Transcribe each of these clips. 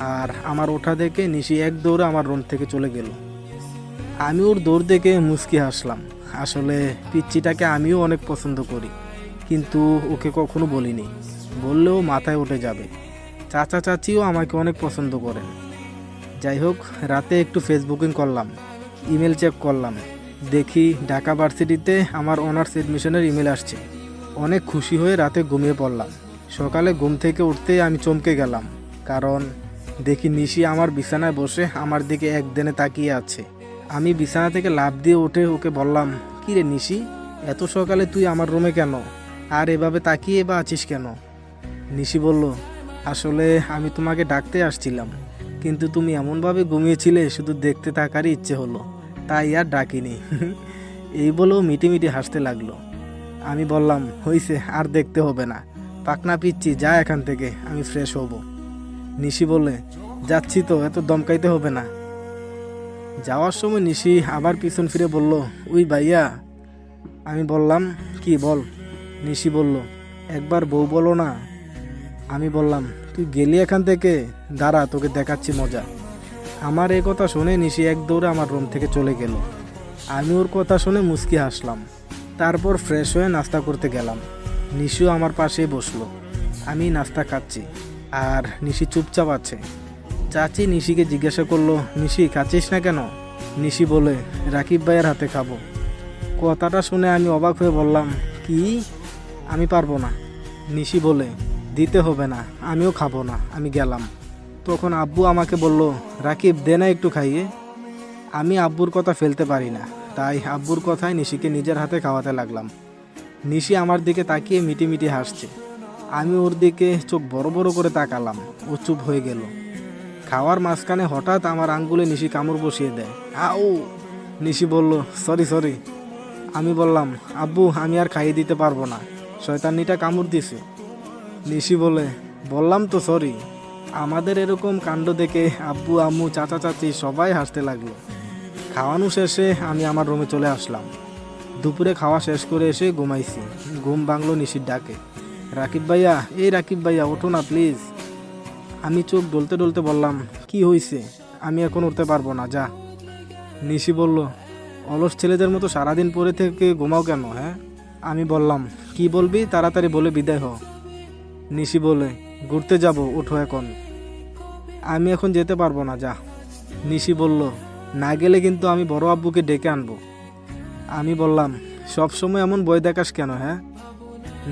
আর আমার ওঠা দেখে নিশি এক দৌড়ে আমার রুম থেকে চলে গেল। আমি ওর দৌড় দেখে মুচকি হাসলাম। আসলে পিচ্চিটাকে আমিও অনেক পছন্দ করি, কিন্তু ওকে কখনো বলিনি, বললেও মাথায় উঠে যাবে। চাচা চাচিও আমাকে অনেক পছন্দ করেন। যাই হোক, রাতে একটু ফেসবুকিং করলাম, ইমেল চেক করলাম, দেখি ঢাকা ভার্সিটিতে আমার অনার্স এডমিশনের ইমেল আসছে। অনেক খুশি হয়ে রাতে ঘুমিয়ে পড়লাম। সকালে ঘুম থেকে উঠতেই আমি চমকে গেলাম, কারণ দেখি নিশি আমার বিছানায় বসে আমার দিকে একদিনে তাকিয়ে আছে। আমি বিছানা থেকে লাফ দিয়ে উঠে ওকে বললাম, কী রে নিশি, এত সকালে তুই আমার রুমে কেন, আর এভাবে তাকিয়ে বা আছিস কেন? নিশি বলল, আসলে আমি তোমাকে ডাকতে আসছিলাম, কিন্তু তুমি এমনভাবে ঘুমিয়েছিলে শুধু দেখতে থাকারই ইচ্ছে হলো, তাই আর ডাকিনি। এই বলেও মিটিমিটি হাসতে লাগলো। আমি বললাম, হইছে, আর দেখতে হবে না, পাকনা পিচ্ছি, যা এখান থেকে, আমি ফ্রেশ হব। নিশি বলে, যাচ্ছি তো, এত দমকাইতে হবে না। যাওয়ার সময় নিশি আবার পিছন ফিরে বলল, উই ভাইয়া। আমি বললাম, কি বল। নিশি বলল, একবার বউ বলো না। আমি বললাম, তুই গেলি এখান থেকে, দাঁড়া তোকে দেখাচ্ছি মজা। আমার এই কথা শুনে নিশি এক দৌড়ে আমার রুম থেকে চলে গেল। আমি ওর কথা শুনে মুচকি হাসলাম। তারপর ফ্রেশ হয়ে নাস্তা করতে গেলাম। নিশিও আমার পাশেই বসলো। আমি নাস্তা খাচ্ছি, আর নিশি চুপচাপ আছে। চাচি নিশিকে জিজ্ঞাসা করলো, নিশি খাচ্ছিস না কেন? নিশি বলে, রাকিব ভাইয়ের হাতে খাবো। কথাটা শুনে আমি অবাক হয়ে বললাম, কি? আমি পারবো না। নিশি বলে, দিতে হবে না, আমিও খাবো না, আমি গেলাম। তখন আব্বু আমাকে বলল, রাকিব দে না একটু খাইয়ে। আমি আব্বুর কথা ফেলতে পারি না, তাই আব্বুর কথায় নিশিকে নিজের হাতে খাওয়াতে লাগলাম। নিশি আমার দিকে তাকিয়ে মিটিমিটি হাসছে। আমি ওর দিকে চোখ বড় বড় করে তাকালাম। ও চুপ হয়ে গেল। খাওয়ার মাঝখানে হঠাৎ আমার আঙ্গুলে নিশি কামড় বসিয়ে দেয়। আউ! নিশি বলল, সরি সরি। আমি বললাম, আব্বু আমি আর খাইয়ে দিতে পারবো না, শয়তানিটা কামড় দিছে। নিশি বলে, বললাম তো সরি। আমাদের এরকম কাণ্ড দেখে আব্বু আম্মু চাচা চাচি সবাই হাসতে লাগলো। খাওয়ানো শেষে আমি আমার রুমে চলে আসলাম। দুপুরে খাওয়া শেষ করে এসে ঘুমাইছি। ঘুম ভাঙলো নিশির ডাকে, রাকিব ভাইয়া, এই রাকিব ভাইয়া ওঠো না প্লিজ। আমি চোখ ডলতে ডলতে বললাম, কি হয়েছে? আমি এখন উঠতে পারবো না, যা। নিশি বলল, অলস ছেলেদের মতো সারাদিন পরে থেকে ঘুমাও কেন? হ্যাঁ? আমি বললাম, কি বলবি তাড়াতাড়ি বলে বিদায় হ। নিশি বলে, ঘুরতে যাব, ওঠো এখন। আমি এখন যেতে পারবো না, যা। নিশি বলল, না গেলে কিন্তু আমি বড় আব্বুকে ডেকে আনবো। আমি বললাম, সবসময় এমন ভয় দেখাস কেন? হ্যাঁ?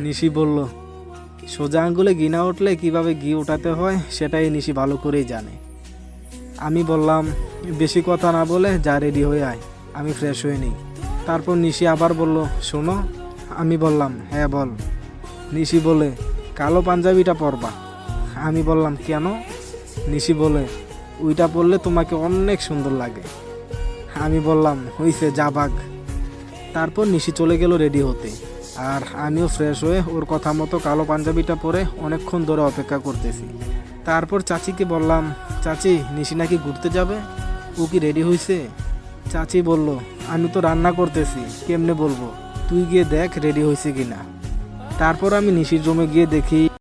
নিশি বলল, সোজা আঙ্গুলে ঘি না উঠলে কীভাবে ঘি ওঠাতে হয় সেটাই নিশি ভালো করেই জানে। আমি বললাম, বেশি কথা না বলে যা, রেডি হয়ে আয়, আমি ফ্রেশ হয়ে নিই। তারপর নিশি আবার বলল, শোনো। আমি বললাম, হ্যাঁ বল। নিশি বলে, কালো পাঞ্জাবিটা পরবা। আমি বললাম, কেন? নিশি বলে, ওইটা পরলে তোমাকে অনেক সুন্দর লাগে। আমি বললাম, হইছে, যা ভাগ। তারপর নিশি চলে গেল রেডি হতে, আর আমিও ফ্রেশ হয়ে ওর কথা মতো কালো পাঞ্জাবিটা পরে অনেকক্ষণ ধরে অপেক্ষা করতেছি। তারপর চাচিকে বললাম, চাচি নিশি নাকি ঘুরতে যাবে, ও কি রেডি হয়েছে? চাচি বলল, আমি তো রান্না করতেছি, কেমনে বলবো, তুই গিয়ে দেখ রেডি হয়েছে কিনা। তারপর আমি নিশির রুমে গিয়ে দেখি